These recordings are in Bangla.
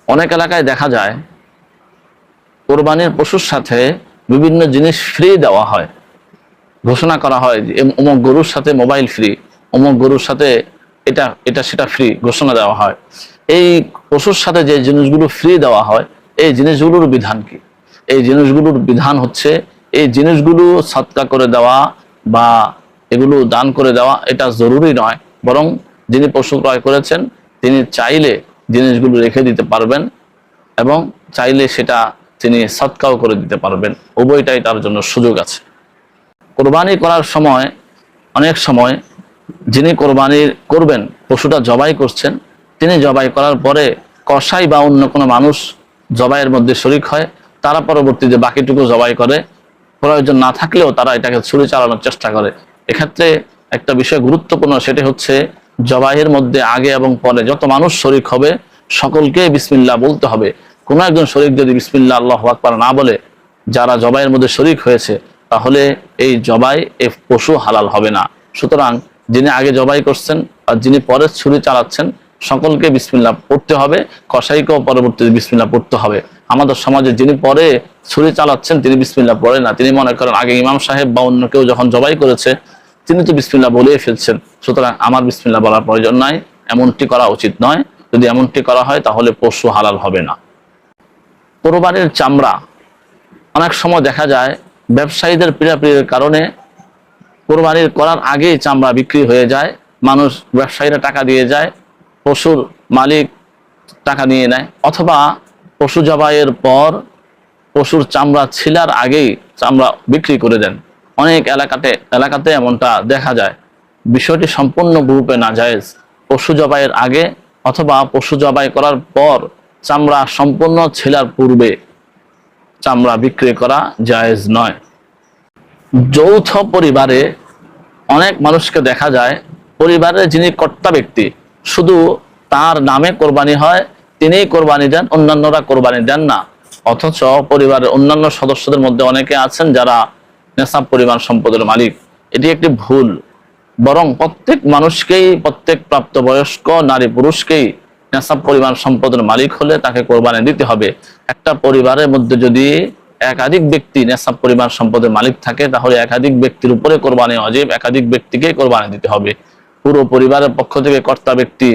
অনেক এলাকায় দেখা যায় কোরবানির পশুর সাথে বিভিন্ন জিনিস ফ্রি দেওয়া হয়, ঘোষণা করা হয় যে অমুক গরুর সাথে মোবাইল ফ্রি, অমুক গরুর সাথে এটা এটা সেটা ফ্রি ঘোষণা দেওয়া হয়। এই পশুর সাথে যে জিনিসগুলো ফ্রি দেওয়া হয়, এই জিনিসগুলোর বিধান কি? এই জিনিসগুলোর বিধান হচ্ছে এই জিনিসগুলো সদকা করে দেওয়া বা এগুলো দান করে দেওয়া এটা জরুরি নয়, বরং যিনি পশু ক্রয় করেছেন তিনি চাইলে জিনিসগুলো রেখে দিতে পারবেন এবং চাইলে সেটা তিনি সদকাও করে দিতে পারবেন। উভয়টাই তার জন্য সুযোগ আছে। কোরবানি করার সময় অনেক সময় যিনি কোরবানি করবেন, পশুটা জবাই করছেন, তিনি জবাই করার পরে কসাই বা অন্য কোনো মানুষ জবাইয়ের মধ্যে শরিক হয়, তারা পরবর্তীতে বাকিটুকু জবাই করে। প্রয়োজন না থাকলেও তারা এটাকে ছুরি চালানোর চেষ্টা করে। এক্ষেত্রে একটা বিষয় গুরুত্বপূর্ণ, সেটি হচ্ছে জবাইয়ের মধ্যে আগে এবং পরে যত মানুষ শরিক হবে সকলকে বিসমিল্লাহ বলতে হবে। কোনো একজন শরিক যদি বিসমিল্লাহ আল্লাহু আকবার না বলে যারা জবাইয়ের মধ্যে শরিক হয়েছে, তাহলে এই জবাই এই পশু হালাল হবে না। সুতরাং যিনি আগে জবাই করছেন আর যিনি পরে ছুরি চালাচ্ছেন সকলকে বিসমিল্লাহ পড়তে হবে, কসাইকেও পরবর্তীতে বিসমিল্লাহ পড়তে হবে। আমাদের সমাজে যিনি পরে ছুরি চালাচ্ছেন তিনি বিসমিল্লাহ পড়ে না, তিনি মনে করেন আগে ইমাম সাহেব বা অন্য কেউ যখন জবাই করেছে তিনি তো বিসমিল্লাহ বলেই ফেলছেন, সুতরাং আমার বিসমিল্লাহ বলার প্রয়োজন নাই। এমনটি করা উচিত নয়। যদি এমনটি করা হয় তাহলে পশু হালাল হবে না। কোরবানির চামড়া অনেক সময় দেখা যায় ব্যবসায়ীদের পীড়াপিড়ির কারণে কোরবানির করার আগেই চামড়া বিক্রি হয়ে যায়। মানুষ, ব্যবসায়ীরা টাকা দিয়ে যায়, পশুর মালিক টাকা নিয়ে নেয়, অথবা পশু জবাইয়ের পর পশুর চামড়া ছিলার আগেই চামড়া বিক্রি করে দেন। অনেক এলাকাতে এমনটা দেখা যায়। বিষয়টি সম্পূর্ণ গ্রুপে নাজায়েজ। পশু জবাইয়ের আগে অথবা পশু জবাই করার পর চামড়া সম্পূর্ণ ছিলার পূর্বে চামড়া বিক্রি করা জায়েজ নয়। যৌথ পরিবারে অনেক মানুষকে দেখা যায়, পরিবারের যিনি কর্তা ব্যক্তি শুধু তার নামে কোরবানি হয়, তিনিই কোরবানি দেন, অন্যান্যরা কোরবানি দেন না। অথচ পরিবারের অন্যান্য সদস্যদের মধ্যে অনেকে আছেন যারা নেশাব পরিমাণ সম্পদের মালিক। এটি একটি ভুল। বরং প্রত্যেক মানুষকেই, প্রত্যেক প্রাপ্তবয়স্ক নারী পুরুষকেই নেশাব পরিমাণ সম্পদের মালিক হলে তাকে কোরবানি দিতে হবে। একটা পরিবারের মধ্যে যদি একাধিক ব্যক্তি নেশাব পরিমাণ সম্পদের মালিক থাকে তাহলে একাধিক ব্যক্তির উপরে কোরবানি ওয়াজিব, একাধিক ব্যক্তিকে কোরবানি দিতে হবে। পুরো পরিবারের পক্ষ থেকে কর্তা ব্যক্তি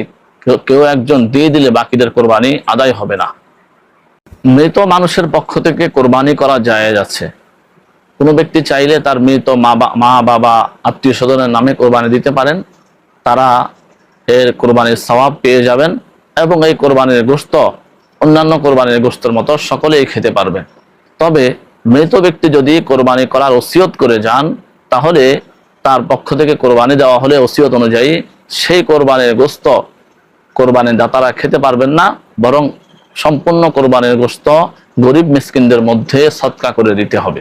কেউ একজন দিয়ে দিলে বাকিদের কোরবানি আদায় হবে না। মৃত মানুষের পক্ষ থেকে কোরবানি করা জায়েজ আছে। কোনো ব্যক্তি চাইলে তার মৃত মা বাবা আত্মীয় স্বজনের নামে কোরবানি দিতে পারেন, তারা এর কোরবানির সওয়াব পেয়ে যাবেন এবং এই কোরবানির গোশত অন্যান্য কোরবানির গোশতের মতো সকলেই খেতে পারবেন। তবে মৃত ব্যক্তি যদি কোরবানি করার ওসিয়ত করে যান তাহলে তার পক্ষ থেকে কোরবানি দেওয়া হলে ওসিয়ত অনুযায়ী সেই কোরবানির গোশত কোরবানির দাতারা খেতে পারবেন না, বরং সম্পূর্ণ কোরবানির গোশত গরিব মিসকিনদের মধ্যে সদকা করে দিতে হবে।